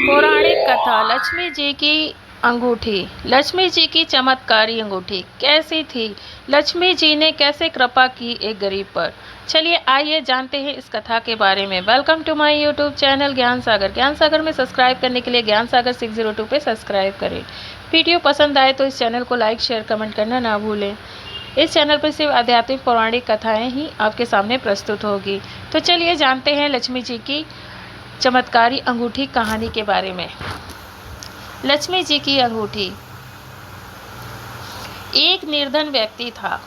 पौराणिक कथा लक्ष्मी जी की अंगूठी। लक्ष्मी जी की चमत्कारी अंगूठी कैसी थी? लक्ष्मी जी ने कैसे कृपा की एक गरीब पर? चलिए आइए जानते हैं इस कथा के बारे में। Welcome to my YouTube channel Gyan Sagar. ज्ञान सागर में सब्सक्राइब करने के लिए ज्ञान सागर 602 पे सब्सक्राइब करें। वीडियो पसंद आए तो इस चैनल को लाइक शेयर कमेंट करना ना भूलें। इस चैनल पर सिर्फ आध्यात्मिक पौराणिक कथाएँ ही आपके सामने प्रस्तुत होगी। तो चलिए जानते हैं लक्ष्मी जी की चमत्कारी अंगूठी कहानी के बारे में। लक्ष्मी जी की अंगूठी। एक निर्धन व्यक्ति था।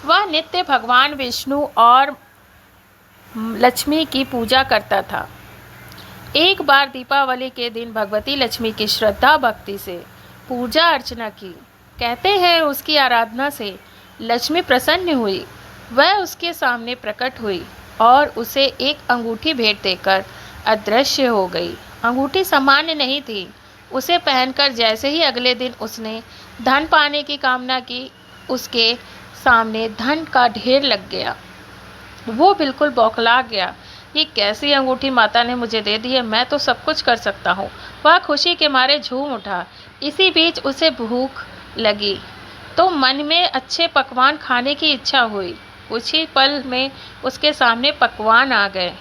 वह नित्य भगवान विष्णु और लक्ष्मी की पूजा करता था। एक बार दीपावली के दिन भगवती लक्ष्मी की श्रद्धा भक्ति से पूजा अर्चना की। कहते हैं उसकी आराधना से लक्ष्मी प्रसन्न हुई। वह उसके सामने प्रकट हुई और उसे एक अंगूठी भेंट देकर अदृश्य हो गई। अंगूठी सामान्य नहीं थी। उसे पहनकर जैसे ही अगले दिन उसने धन पाने की कामना की, उसके सामने धन का ढेर लग गया। वो बिल्कुल बौखला गया। ये कैसी अंगूठी माता ने मुझे दे दी है, मैं तो सब कुछ कर सकता हूँ। वह खुशी के मारे झूम उठा। इसी बीच उसे भूख लगी तो मन में अच्छे पकवान खाने की इच्छा हुई। कुछ ही पल में उसके सामने पकवान आ गए।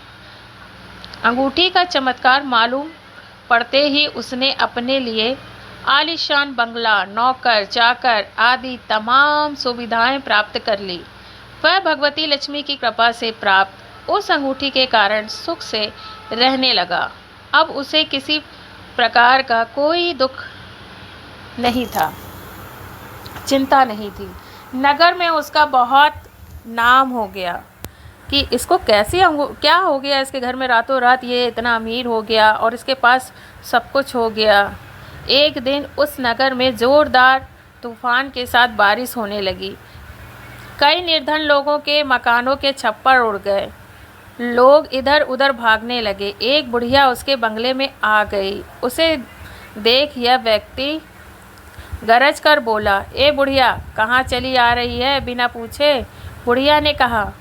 अंगूठी का चमत्कार मालूम पड़ते ही उसने अपने लिए आलीशान बंगला, नौकर चाकर आदि तमाम सुविधाएं प्राप्त कर ली। वह भगवती लक्ष्मी की कृपा से प्राप्त उस अंगूठी के कारण सुख से रहने लगा। अब उसे किसी प्रकार का कोई दुख नहीं था, चिंता नहीं थी। नगर में उसका बहुत नाम हो गया कि इसको क्या हो गया, इसके घर में रातों रात ये इतना अमीर हो गया और इसके पास सब कुछ हो गया। एक दिन उस नगर में ज़ोरदार तूफान के साथ बारिश होने लगी। कई निर्धन लोगों के मकानों के छप्पर उड़ गए। लोग इधर उधर भागने लगे। एक बुढ़िया उसके बंगले में आ गई। उसे देख यह व्यक्ति गरज कर बोला, ए बुढ़िया, कहाँ चली आ रही है बिना पूछे? बुढ़िया ने कहा,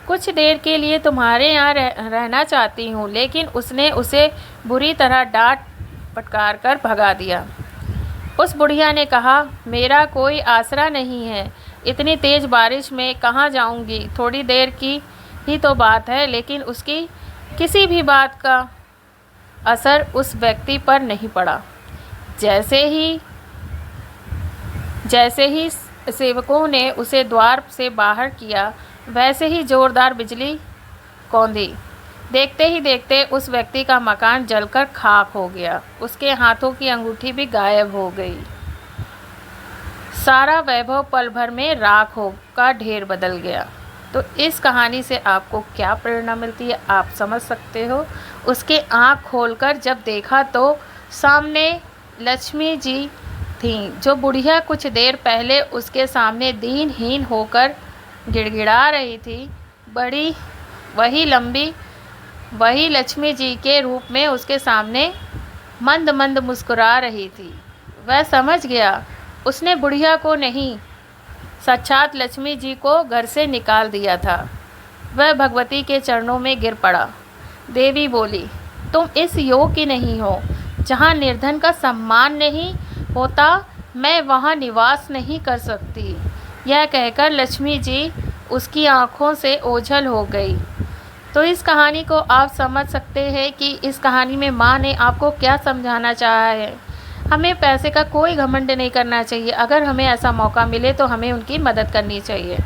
कुछ देर के लिए तुम्हारे यहाँ रहना चाहती हूँ। लेकिन उसने उसे बुरी तरह डांट फटकार कर भगा दिया। उस बुढ़िया ने कहा, मेरा कोई आसरा नहीं है, इतनी तेज़ बारिश में कहाँ जाऊँगी? थोड़ी देर की ही तो बात है। लेकिन उसकी किसी भी बात का असर उस व्यक्ति पर नहीं पड़ा। जैसे ही सेवकों ने उसे द्वार से बाहर किया, वैसे ही जोरदार बिजली कौंधी। देखते ही देखते उस व्यक्ति का मकान जलकर खाक हो गया। उसके हाथों की अंगूठी भी गायब हो गई। सारा वैभव पल भर में राख का ढेर बदल गया। तो इस कहानी से आपको क्या प्रेरणा मिलती है आप समझ सकते हो। उसके आँख खोलकर जब देखा तो सामने लक्ष्मी जी थीं। जो बुढ़िया कुछ देर पहले उसके सामने दीनहीन होकर गिड़गिड़ा रही थी, वही लक्ष्मी जी के रूप में उसके सामने मंद मंद मुस्कुरा रही थी। वह समझ गया उसने बुढ़िया को नहीं, साक्षात लक्ष्मी जी को घर से निकाल दिया था। वह भगवती के चरणों में गिर पड़ा। देवी बोली, तुम इस योग की नहीं हो। जहाँ निर्धन का सम्मान नहीं होता, मैं वहाँ निवास नहीं कर सकती। यह कहकर लक्ष्मी जी उसकी आँखों से ओझल हो गई। तो इस कहानी को आप समझ सकते हैं कि इस कहानी में माँ ने आपको क्या समझाना चाहा है। हमें पैसे का कोई घमंड नहीं करना चाहिए। अगर हमें ऐसा मौका मिले तो हमें उनकी मदद करनी चाहिए।